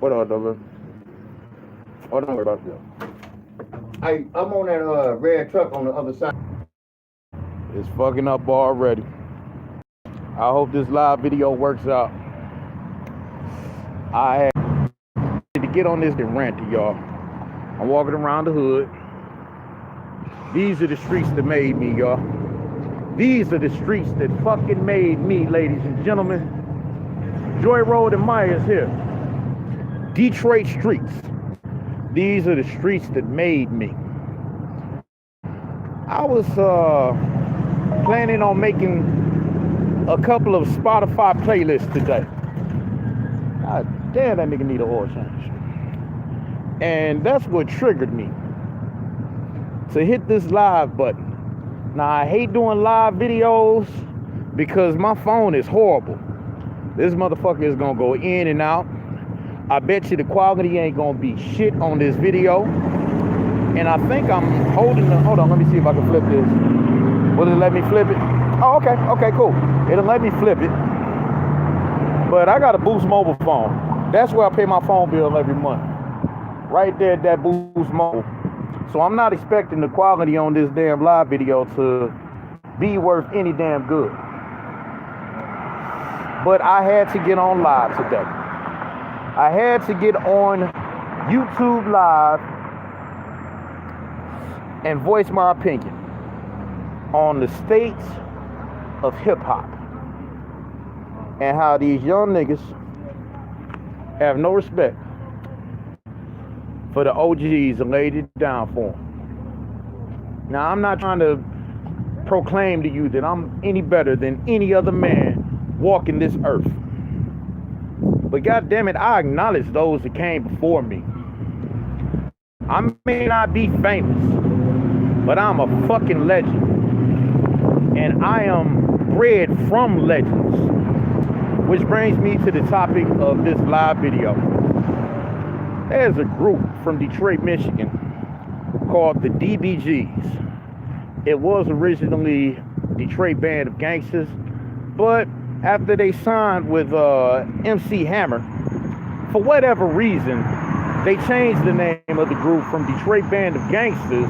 What up, though? Oh, don't worry about that. I'm on that red truck on the other side. It's fucking up already. I hope this live video works out. I had to get on this and rant to y'all. I'm walking around the hood. These are the streets that made me, y'all. These are the streets that fucking made me, ladies and gentlemen. Joy Road and Myers here. Detroit streets. These are the streets that made me. I was planning on making a couple of Spotify playlists today. God damn, that nigga need an oil change. And that's what triggered me to hit this live button. Now, I hate doing live videos because my phone is horrible. This motherfucker is gonna go in and out. I bet you the quality ain't gonna be shit on this video. And I think I'm holding the, hold on, let me see if I can flip this. Will it let me flip it? Oh, okay, cool. It'll let me flip it. But I got a Boost mobile phone. That's where I pay my phone bill every month. Right there, that Boost mobile. So I'm not expecting the quality on this damn live video to be worth any damn good. But I had to get on live today. I had to get on YouTube Live and voice my opinion on the state of hip hop and how these young niggas have no respect for the OGs and laid it down for them. Now, I'm not trying to proclaim to you that I'm any better than any other man walking this earth. But goddamn it, I acknowledge those that came before me. I may not be famous, but I'm a fucking legend. And I am bred from legends. Which brings me to the topic of this live video. There's a group from Detroit, Michigan called the DBGs. It was originally Detroit Band of Gangsters, but after they signed with MC Hammer, for whatever reason, they changed the name of the group from Detroit Band of Gangsters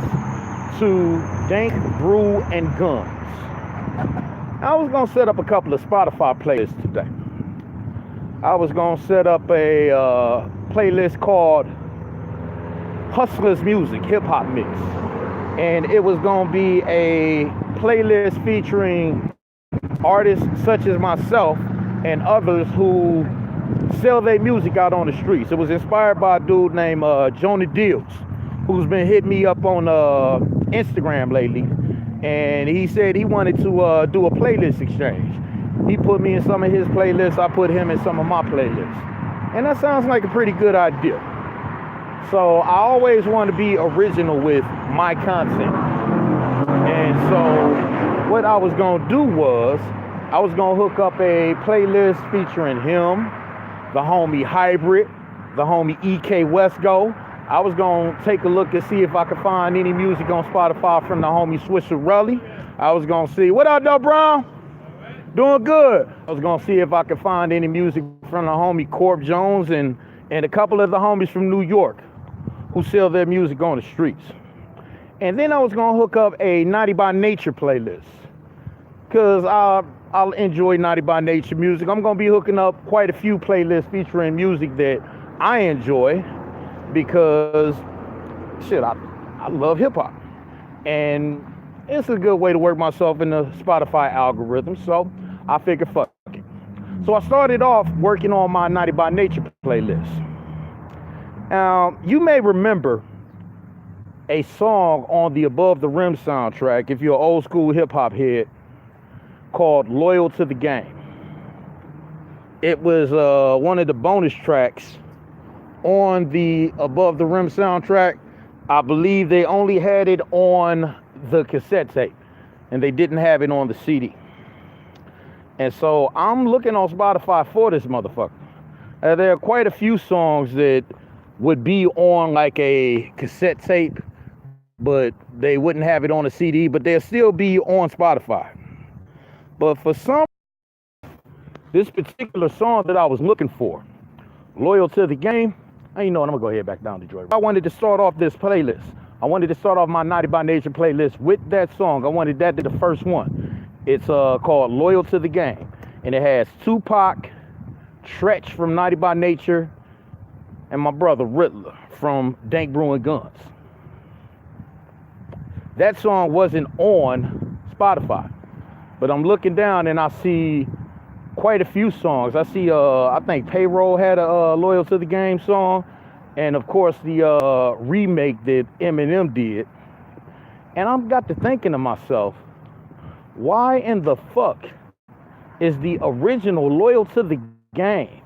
to Dank, Brew, and Guns. I was going to set up a couple of Spotify playlists today. I was going to set up a playlist called Hustlers Music, Hip Hop Mix. And it was going to be a playlist featuring artists such as myself and others who sell their music out on the streets. It was inspired by a dude named Jonah Deals, who's been hitting me up on Instagram lately. And he said he wanted to do a playlist exchange. He put me in some of his playlists. I put him in some of my playlists. And that sounds like a pretty good idea. So I always want to be original with my content. And so what I was going to do was I was going to hook up a playlist featuring him, the homie Hybrid, the homie EK Westgo. I was going to take a look and see if I could find any music on Spotify from the homie Swisher Rully. I was going to see, what up, though, Brown? Doing good. I was going to see if I could find any music from the homie Corp Jones and a couple of the homies from New York who sell their music on the streets. And then I was going to hook up a Naughty by Nature playlist because I'll enjoy Naughty by Nature music. I'm going to be hooking up quite a few playlists featuring music that I enjoy because, shit, I love hip-hop. And it's a good way to work myself in the Spotify algorithm, so I figured, fuck it. So I started off working on my Naughty by Nature playlist. Now, you may remember a song on the Above the Rim soundtrack, if you're an old school hip-hop head, called Loyal to the Game. It was one of the bonus tracks on the Above the Rim soundtrack. I believe they only had it on the cassette tape and they didn't have it on the CD. And so I'm looking on Spotify for this motherfucker. There are quite a few songs that would be on like a cassette tape, but they wouldn't have it on a CD, but they'll still be on Spotify. But for some, this particular song that I was looking for, Loyal to the Game, And you know what, I'm gonna go ahead back down Detroit. I wanted to start off this playlist. I wanted to start off my Naughty by Nature playlist with that song. I wanted that to be the first one. It's called Loyal to the Game. And it has Tupac, Tretch from Naughty by Nature, and my brother Riddler from Dank Brewing Guns. That song wasn't on Spotify, but I'm looking down and I see quite a few songs. I see, I think Payroll had a Loyal to the Game song, and of course the remake that Eminem did. And I got to thinking to myself, why in the fuck is the original Loyal to the Game,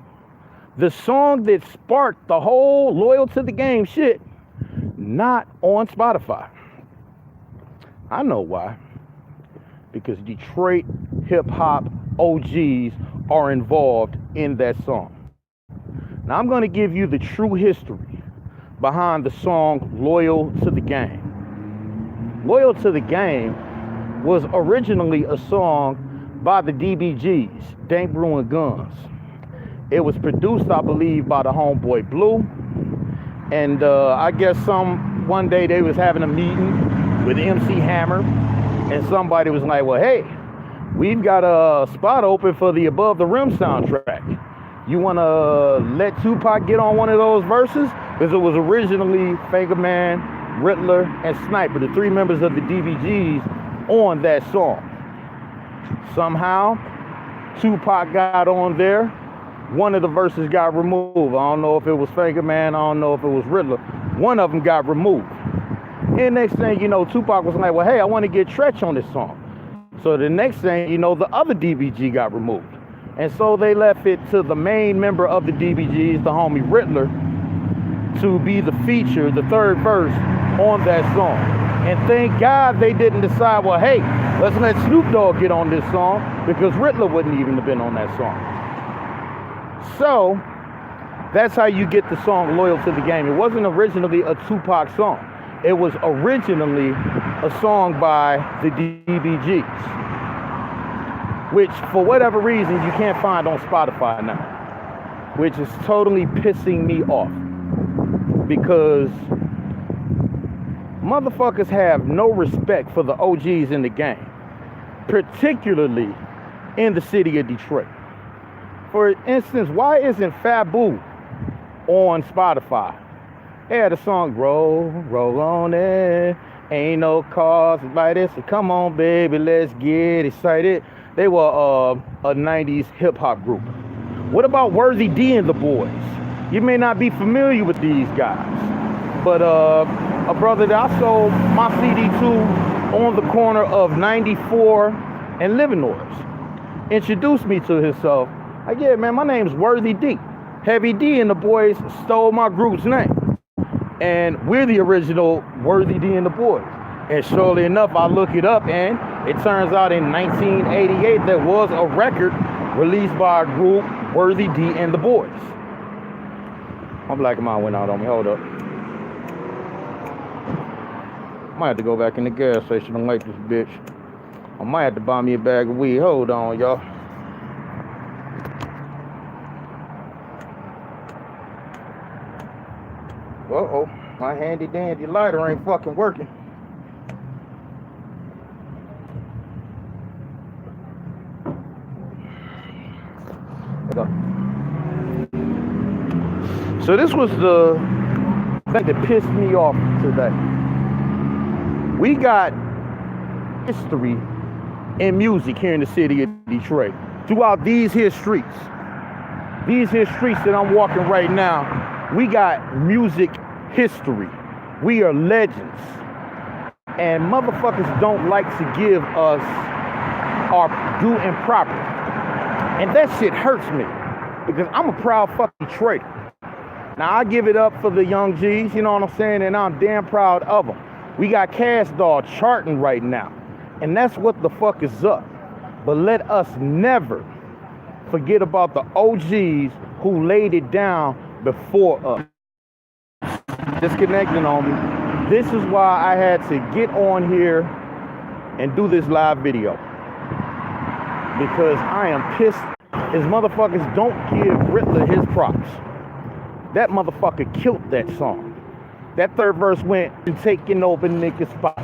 the song that sparked the whole Loyal to the Game shit, not on Spotify? I know why. Because Detroit hip-hop OGs are involved in that song. Now I'm going to give you the true history behind the song Loyal to the Game. Loyal to the Game was originally a song by the DBGs, Dank Brewing Guns. It was produced, I believe, by the homeboy Blue. And I guess one day they was having a meeting with MC Hammer, and somebody was like, well, hey, we've got a spot open for the Above the Rim soundtrack. You want to let Tupac get on one of those verses? Because it was originally Finger Man, Riddler, and Sniper, the three members of the DBGs on that song. Somehow, Tupac got on there. One of the verses got removed. I don't know if it was Finger Man. I don't know if it was Riddler. One of them got removed. And next thing you know, Tupac was like, well, hey, I want to get Tretch on this song. So the next thing you know, the other DBG got removed. And so they left it to the main member of the DBGs, the homie Riddler, to be the feature, the third verse on that song. And thank God they didn't decide, well, hey, let's let Snoop Dogg get on this song, because Riddler wouldn't even have been on that song. So that's how you get the song Loyal to the Game. It wasn't originally a Tupac song. It was originally a song by the DBGs, which for whatever reason you can't find on Spotify now, which is totally pissing me off, because motherfuckers have no respect for the OGs in the game, particularly in the city of Detroit. For instance, why isn't Fabu on Spotify? They had a song, roll on it, ain't no cars like this, so come on baby, let's get excited. They were a 90s hip hop group. What about Worthy D and the Boys? You may not be familiar with these guys, but a brother that I sold my CD to on the corner of 94 and Livernois introduced me to himself. Like, yeah, man, my name's Worthy D. Heavy D and the Boys stole my group's name. And we're the original Worthy D and the Boys. And surely enough, I look it up, and it turns out in 1988 there was a record released by a group, Worthy D and the Boys. My black mind went out on me. Hold up. Might have to go back in the gas station and light this bitch. I might have to buy me a bag of weed. Hold on, y'all. Uh-oh, my handy dandy lighter ain't fucking working. So this was the thing that pissed me off today. We got history in music here in the city of Detroit throughout these here streets. These here streets that I'm walking right now, we got music history. We are legends. And motherfuckers don't like to give us our due and proper. And that shit hurts me, because I'm a proud fucking Detroiter. Now, I give it up for the young G's, you know what I'm saying? And I'm damn proud of them. We got Cash Doll charting right now. And that's what the fuck is up. But let us never forget about the OGs who laid it down before us. Disconnecting on me. This is why I had to get on here and do this live video. Because I am pissed as motherfuckers don't give Riddler his props. That motherfucker killed that song. That third verse went and taking over niggas' spots,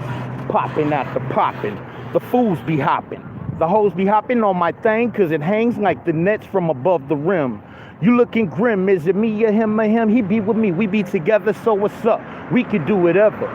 popping after popping. The fools be hopping. The hoes be hopping on my thing cause it hangs like the nets from above the rim. You looking grim, is it me or him or him? He be with me, we be together, so what's up? We could do whatever.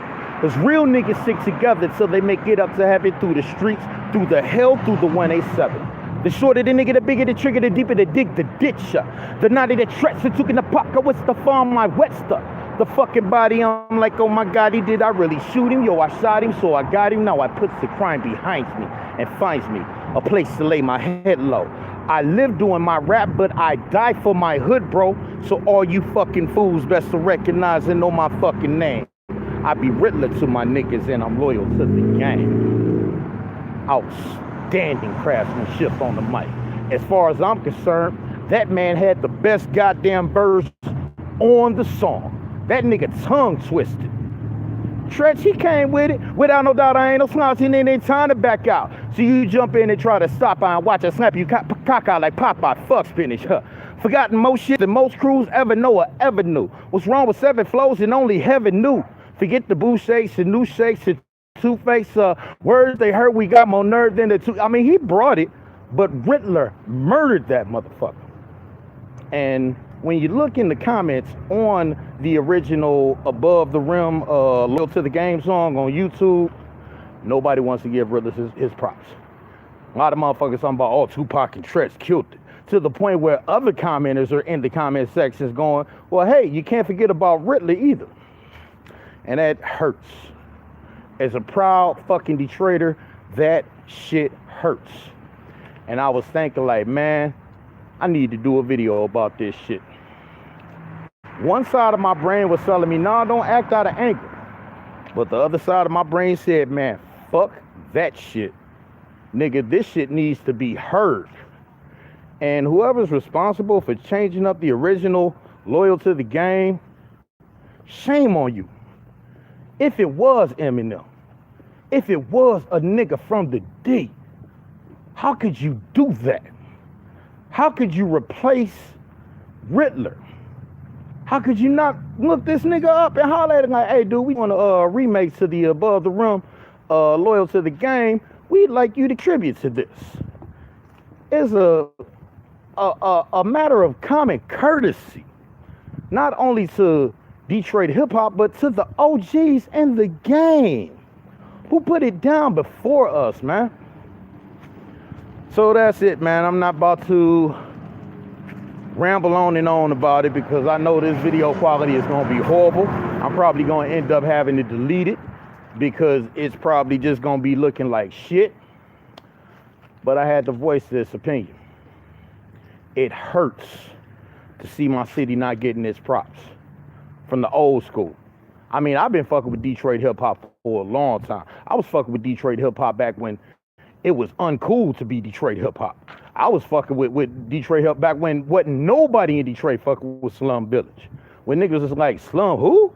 Cause real niggas stick together till they make it up to heaven through the streets, through the hell, through the 187. The shorter the nigga, the bigger the trigger, the deeper the dig, the ditcher. The naughty the threats, the took in the pocket, what's the farm, my wet stuff. The fucking body, I'm like, oh my God, did I really shoot him? Yo, I shot him, so I got him. Now I put the crime behind me and finds me a place to lay my head low. I live doing my rap, but I die for my hood, bro. So all you fucking fools best to recognize and know my fucking name. I be Riddler to my niggas and I'm loyal to the game. Outstanding craftsmanship on the mic. As far as I'm concerned, that man had the best goddamn verse on the song. That nigga tongue twisted. Tretch, he came with it. Without no doubt, I ain't no slouch, and ain't time to back out. So you jump in and try to stop and watch her snap you cock out like Popeye. Fuck spinach, huh? Forgotten most shit than most crews ever know or ever knew. What's wrong with 7 flows and only heaven knew? Forget the boo shakes and new shakes and two-face words they heard. We got more nerve than the two. I mean, he brought it, but Riddler murdered that motherfucker. And when you look in the comments on the original Above the Rim Loyal to the Game song on YouTube, nobody wants to give Riddler his props. A lot of motherfuckers talking about, oh, Tupac and Tretch killed it. To the point where other commenters are in the comment sections going, well, hey, you can't forget about Riddler either. And that hurts. As a proud fucking Detroiter, that shit hurts. And I was thinking like, man, I need to do a video about this shit. One side of my brain was telling me, nah, don't act out of anger. But the other side of my brain said, man, fuck that shit. Nigga, this shit needs to be heard. And whoever's responsible for changing up the original Loyal to the Game, shame on you. If it was Eminem, if it was a nigga from the D, how could you do that? How could you replace Riddler? How could you not look this nigga up and holler at him like, hey, dude, we want a remake to the Above the Rim, Loyal to the Game. We'd like you to contribute to this. It's a matter of common courtesy, not only to Detroit hip hop, but to the OGs in the game who put it down before us, man. So that's it, man. I'm not about to ramble on and on about it because I know this video quality is going to be horrible. I'm probably going to end up having to delete it because it's probably just going to be looking like shit. But I had to voice this opinion. It hurts to see my city not getting its props from the old school. I mean, I've been fucking with Detroit hip hop for a long time. I was fucking with Detroit hip hop back when it was uncool to be Detroit hip hop. I was fucking with Detroit hip back when wasn't nobody in Detroit fucking with Slum Village. When niggas was like, Slum who?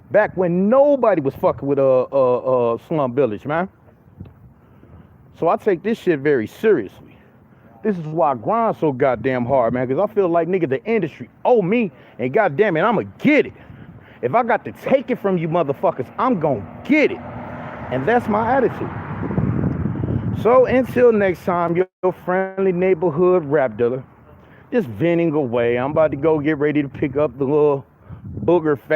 Back when nobody was fucking with Slum Village, man. So I take this shit very seriously. This is why I grind so goddamn hard, man, because I feel like, nigga, the industry owe me, and goddamn it, I'ma get it. If I got to take it from you motherfuckers, I'm gonna get it. And that's my attitude. So until next time, your friendly neighborhood rap dealer, just venting away. I'm about to go get ready to pick up the little booger fat